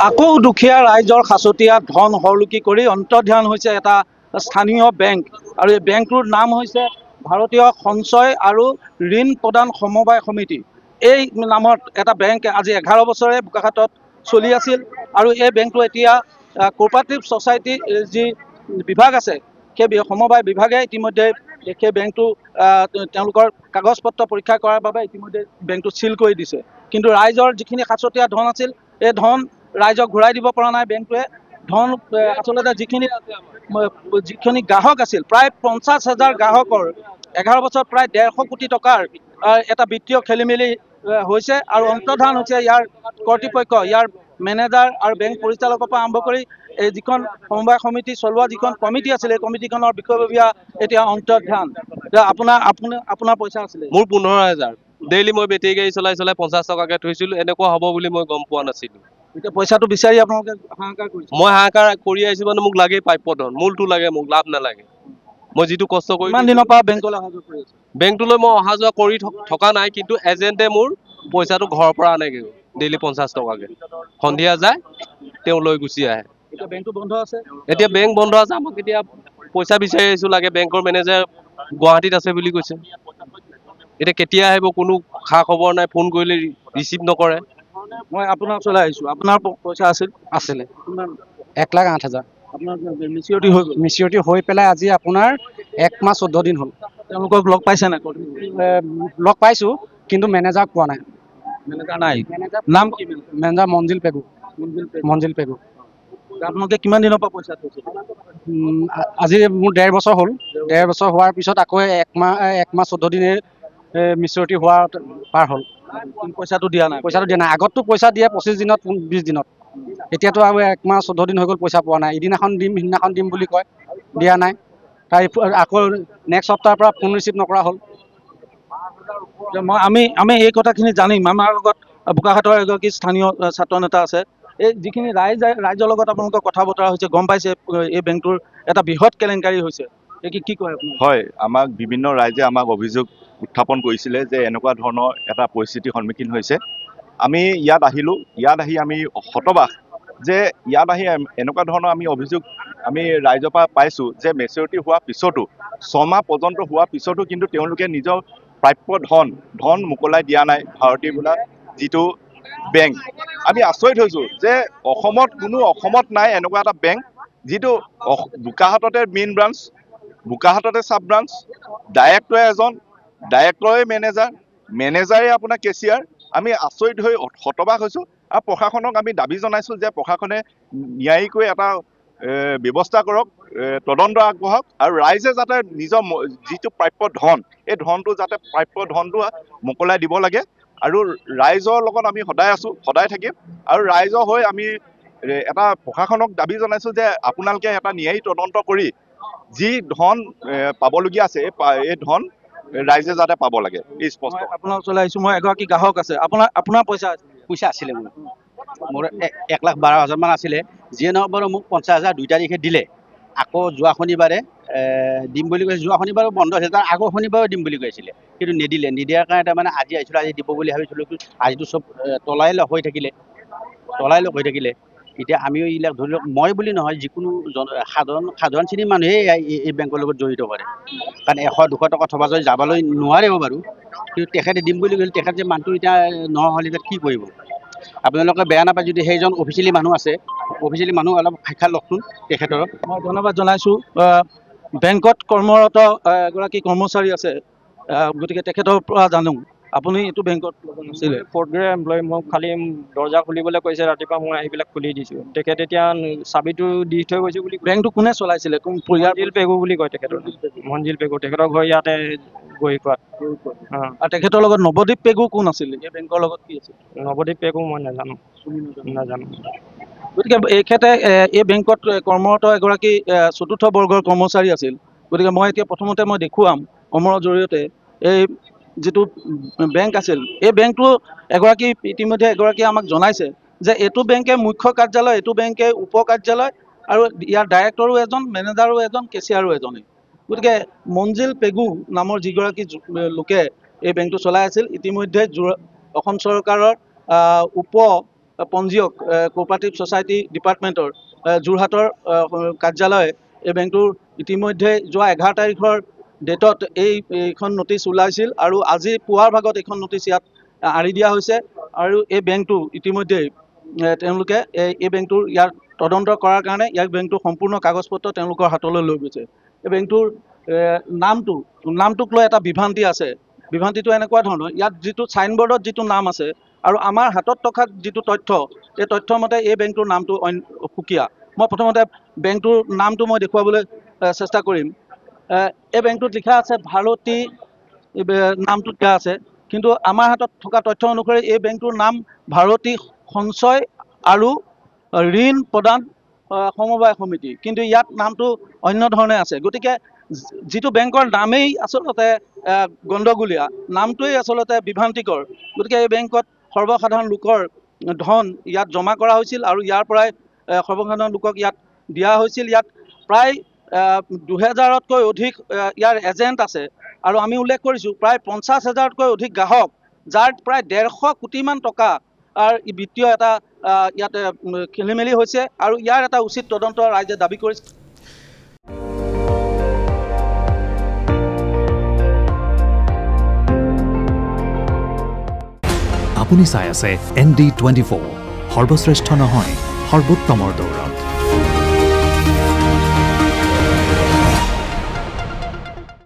আকৌ দুখীয়া ৰাইজৰ সাঁচতীয়া ধন হৰলুকি কৰি অন্তৰ্ধান হৈছে এটা স্থানীয় বেংক আৰু এই বেংকটোৰ নাম হৈছে ভাৰতীয় সঞ্চয় আৰু ঋণ প্ৰদান সমবায় সমিতি। এই নামত এটা বেংক আজি 11 বছৰে বোকাখাতত চলি আছিল আৰু এই বেংকটো এতিয়া কোঅপাৰেটিভ ছ'চাইটি যি বিভাগ আছে সেই সমবায় বিভাগে ইতিমধ্যে সেই বেংকটো তেওঁলোকৰ কাগজ পত্ৰ পৰীক্ষা কৰাৰ বাবে ইতিমধ্যে বেংকটো চিল কৰি দিছে। কিন্তু ৰাইজৰ যিখিনি সাঁচতীয়া ধন আছিল এই ধন ৰাইজক ঘূৰাই দিব পৰা নাই বেংকটোৱে। ধন আচলতে যিখিনি গ্ৰাহক আছিল প্ৰায় 50,000 গ্ৰাহকৰ 11 বছৰত প্ৰায় 150 কোটি টকাৰ এটা বিত্তীয় খেলি মেলি হৈছে আৰু অন্তৰ্ধান হৈছে ইয়াৰ কৰ্তৃপক্ষ, ইয়াৰ মেনেজাৰ আৰু বেংক পৰিচালকৰ পৰা আৰম্ভ কৰি এই যিখন সমবায় সমিতি চলোৱা যিখন কমিটি আছিলে এই কমিটিখনৰ বিষয়ববীয়া এতিয়া অন্তৰ্ধান। আপোনাৰ পইচা আছিলে? মোৰ 15,000 ডেইলি মই বেটেৰী গাড়ী চলাই 50 টকাকৈ থৈছিলোঁ। এনেকুৱা হ'ব বুলি মই গম পোৱা নাছিলোঁ। এতিয়া পইচাটো বিচাৰি আপোনালোকে হাহাকাৰ কৰিছে? মই হাহাকাৰ কৰি আহিছোঁ মানে মোক লাগে প্ৰাপ্য ধন, মূলটো লাগে, মোক লাভ নালাগে। মই যিটো কষ্ট কৰি কিমান দিনৰ পৰা বেংকলৈ অহা যোৱা কৰি আছে? বেংকটোলৈ মই অহা যোৱা কৰি থকা নাই, কিন্তু এজেণ্টে মোৰ পইচাটো ঘৰৰ পৰা আনেগৈ ডেইলি 50 টকাকৈ। সন্ধিয়া যায় তেওঁ লৈ গুচি আহে। এতিয়া বেংকটো বন্ধ আছে? এতিয়া বেংক বন্ধ আছে। আমাক এতিয়া পইচা বিচাৰি আহিছোঁ, লাগে। বেংকৰ মেনেজাৰ গুৱাহাটীত আছে বুলি কৈছে। এতিয়া কেতিয়া আহিব কোনো খা খবৰ নাই, ফোন কৰিলে ৰিচিভ নকৰে। মই আপোনাৰ ওচৰলৈ আহিছোঁ। আপোনাৰ পইচা আছিলে? 1,08,000 আপোনাৰ মিচিউৰিটি হৈ গ'ল? মিচিউৰিটি হৈ পেলাই আজি আপোনাৰ 1 মাহ 14 দিন হ'ল। তেওঁলোকক লগ পাইছে নাই? লগ পাইছোঁ কিন্তু মেনেজাৰক পোৱা নাই। মেনেজাৰ নাই? নাম কি? মেনেজাৰ মঞ্জিল পেগু। মঞ্জিল পেগু। আপোনালোকে কিমান দিনৰ পৰা পইচা থৈছে? আজি মোৰ 1.5 বছৰ হ'ল। 1.5 বছৰ হোৱাৰ পিছত আকৌ 1 মাহ 14 দিনে মিচিউৰিটি হোৱা পাৰ হ'ল। পইচাটো দিয়া নাই? পইচাটো দিয়া নাই। আগততো পইচা দিয়ে 25 দিনত 20 দিনত। এতিয়াতো আৰু 1 মাহ 14 দিন হৈ গ'ল, পইচা পোৱা নাই। ইদিনাখন দিম সিদিনাখন দিম বুলি কয়, দিয়া নাই। তাৰ আকৌ নেক্সট সপ্তাহৰ পৰা ফোন ৰিচিভ নকৰা হ'ল। আমি এই কথাখিনি জানিম। আমাৰ লগত বোকাখাতৰ এগৰাকী স্থানীয় ছাত্ৰ নেতা আছে। এই যিখিনি ৰাইজৰ লগত আপোনালোকৰ কথা বতৰা হৈছে, গম পাইছে এই বেংকটোৰ এটা বৃহৎ কেলেংকাৰী হৈছে, কি কয় আপুনি? হয়, আমাক বিভিন্ন ৰাইজে আমাক অভিযোগ উত্থাপন কৰিছিলে যে এনেকুৱা ধৰণৰ এটা পৰিস্থিতিৰ সন্মুখীন হৈছে। আমি ইয়াত আহিলোঁ। ইয়াত আহি আমি হতবাক যে ইয়াত আহি এনেকুৱা ধৰণৰ আমি অভিযোগ আমি ৰাইজৰ পৰা পাইছোঁ যে মেচিউৰিটি হোৱাৰ পিছতো 6 মাহ পৰ্যন্ত হোৱাৰ পিছতো কিন্তু তেওঁলোকে নিজৰ প্ৰাপ্য ধন মোকলাই দিয়া নাই। ভাৰতীয় বোলা যিটো বেংক, আমি আচৰিত হৈছোঁ যে অসমত নাই এনেকুৱা এটা বেংক যিটো বোকাখাততে মেইন ব্ৰাঞ্চ, বোকাখাততে চাব ব্ৰাঞ্চ, ডাইৰেক্টৰে এজন, ডাইৰেক্টৰে মেনেজাৰে আপোনাৰ কেচিয়াৰ। আমি আচৰিত হৈ হতবাক হৈছোঁ আৰু প্ৰশাসনক আমি দাবী জনাইছোঁ যে প্ৰশাসনে ন্যায়িকৈ এটা ব্যৱস্থা কৰক, তদন্ত আগবঢ়াওক আৰু ৰাইজে যাতে নিজৰ যিটো প্ৰাপ্য ধন এই ধনটো যাতে প্ৰাপ্য ধনটো মোকলাই দিব লাগে। আৰু ৰাইজৰ লগত আমি সদায় আছোঁ, সদায় থাকিম। আৰু ৰাইজৰ হৈ আমি এটা প্ৰশাসনক দাবী জনাইছোঁ যে আপোনালোকে এটা ন্যায়ী তদন্ত কৰি যি ধন পাবলগীয়া আছে এই ধন ৰাইজে যাতে পাব লাগে। এই স্পষ্ট। আপোনাৰ ওচৰলৈ আহিছোঁ। মই এগৰাকী গ্ৰাহক আছে। আপোনাৰ পইচা আছিলে মোৰ 1,12,000 মান আছিলে। যিয়ে নহওক বাৰু মোক 50,000 2 তাৰিখে দিলে। আকৌ যোৱা শনিবাৰে দিম বুলি কৈছে। যোৱা শনিবাৰো বন্ধ আছিল, তাৰ আগৰ শনিবাৰো দিম বুলি কৈছিলে, কিন্তু নিদিয়াৰ কাৰণে তাৰমানে আজি আহিছিলোঁ। আজি দিব বুলি ভাবিছিলোঁ, আজিতো চব তলাই লগ হৈ থাকিলে। এতিয়া আমিও এইবিলাক ধৰি লওক, মই বুলি নহয়, যিকোনো সাধাৰণ শ্ৰেণীৰ মানুহেই এই বেংকৰ লগত জড়িত কৰে। কাৰণ 100-200 টকা থবা যদি যাবলৈ নোৱাৰেও বাৰু, কিন্তু তেখেতে দিম বুলি কৈছিল। তেখেতে যে মানুহটো এতিয়া নহ'লে এতিয়া কি কৰিব? আপোনালোকে বেয়া নাপায় যদি সেইজন অফিচিয়েলি মানুহ আছে, অফিচিয়েলি মানুহ অলপ সাক্ষাৎ লওকচোন তেখেতৰ। মই ধন্যবাদ জনাইছোঁ। বেংকত কৰ্মৰত এগৰাকী কৰ্মচাৰী আছে, গতিকে তেখেতৰ পৰা জানো। আপুনি এইটো বেংকত আছিলে? 4th grade employee. মোক খালি দৰ্জা খুলিবলৈ কৈছে, ৰাতিপুৱা মই আহি পেলাই খুলি দিছোঁ। তেখেতে এতিয়া চাবিটো দি থৈ গৈছে বুলি। বেংকটো কোনে চলাইছিলে? মঞ্জিল পেগু বুলি কয় তেখেতৰ। মঞ্জিল পেগু, তেখেতৰ ঘৰ ইয়াতে গৈ কোৱাত। আৰু তেখেতৰ লগত নৱদ্বীপ পেগু কোন আছিলে? এই বেংকৰ লগত কি আছিল? নৱদ্বীপ পেগু মই নাজানো। গতিকে এই বেংকত কৰ্মৰত এগৰাকী 4ৰ্থ বৰ্গৰ কৰ্মচাৰী আছিল। গতিকে মই এতিয়া প্ৰথমতে দেখুৱাম কমৰ জৰিয়তে এই যিটো বেংক আছিল। এই বেংকটো ইতিমধ্যে এগৰাকীয়ে আমাক জনাইছে যে এইটো বেংকে মুখ্য কাৰ্যালয়, এইটো বেংকে উপ কাৰ্যালয়, আৰু ইয়াৰ ডাইৰেক্টৰো এজন, মেনেজাৰো এজন, কেচিয়াৰো এজনেই। গতিকে মঞ্জিল পেগু নামৰ যিগৰাকী লোকে এই বেংকটো চলাই আছিল, ইতিমধ্যে অসম চৰকাৰৰ পঞ্জীয়ক কোঅপাৰেটিভ ছ'চাইটি ডিপাৰ্টমেণ্টৰ যোৰহাটৰ কাৰ্যালয়ে এই বেংকটোৰ ইতিমধ্যে যোৱা 11 তাৰিখৰ ডেটত এইখন নটিচ ওলাইছিল আৰু আজি পুৱাৰ ভাগত এইখন নটিচ ইয়াত আঁৰি দিয়া হৈছে আৰু এই বেংকটো ইতিমধ্যে তেওঁলোকে এই বেংকটোৰ ইয়াৰ তদন্ত কৰাৰ কাৰণে ইয়াৰ বেংকটোৰ সম্পূৰ্ণ কাগজ পত্ৰ তেওঁলোকৰ হাতলৈ লৈ গৈছে। এই বেংকটোৰ নামটোক লৈ এটা বিভ্ৰান্তি আছে। বিভ্ৰান্তিটো এনেকুৱা ধৰণৰ, ইয়াত যিটো চাইনবোৰ্ডত যিটো নাম আছে আৰু আমাৰ হাতত থকা যিটো তথ্য, এই তথ্য মতে এই বেংকটোৰ নামটো সুকীয়া। মই প্ৰথমতে বেংকটোৰ নামটো মই দেখুৱাবলৈ চেষ্টা কৰিম। এই বেংকটোত লিখা আছে ভাৰতী নামটো দিয়া আছে, কিন্তু আমাৰ হাতত থকা তথ্য অনুসৰি এই বেংকটোৰ নাম ভাৰতী সঞ্চয় আৰু ঋণ প্ৰদান সমবায় সমিতি, কিন্তু ইয়াত নামটো অন্য ধৰণে আছে। গতিকে যিটো বেংকৰ নামেই আচলতে গণ্ডগোলীয়া, নামটোৱেই আচলতে বিভ্ৰান্তিকৰ। গতিকে এই বেংকত সৰ্বসাধাৰণ লোকৰ ধন ইয়াত জমা কৰা হৈছিল আৰু ইয়াৰ পৰাই সৰ্বসাধাৰণ লোকক ইয়াত দিয়া হৈছিল। ইয়াত প্ৰায় 2000তকৈ অধিক ইয়াৰ এজেণ্ট আছে আৰু আমি উল্লেখ কৰিছোঁ প্ৰায় 50,000তকৈ অধিক গ্ৰাহক, যাৰ প্ৰায় 150 কোটিমান টকা বিত্তীয় এটা ইয়াতে খেলি মেলি হৈছে আৰু ইয়াৰ এটা উচিত তদন্ত ৰাইজে দাবী কৰিছে। আপুনি চাই আছে ND24, সৰ্বশ্ৰেষ্ঠ নহয় সৰ্বোত্তমৰ দৌৰত।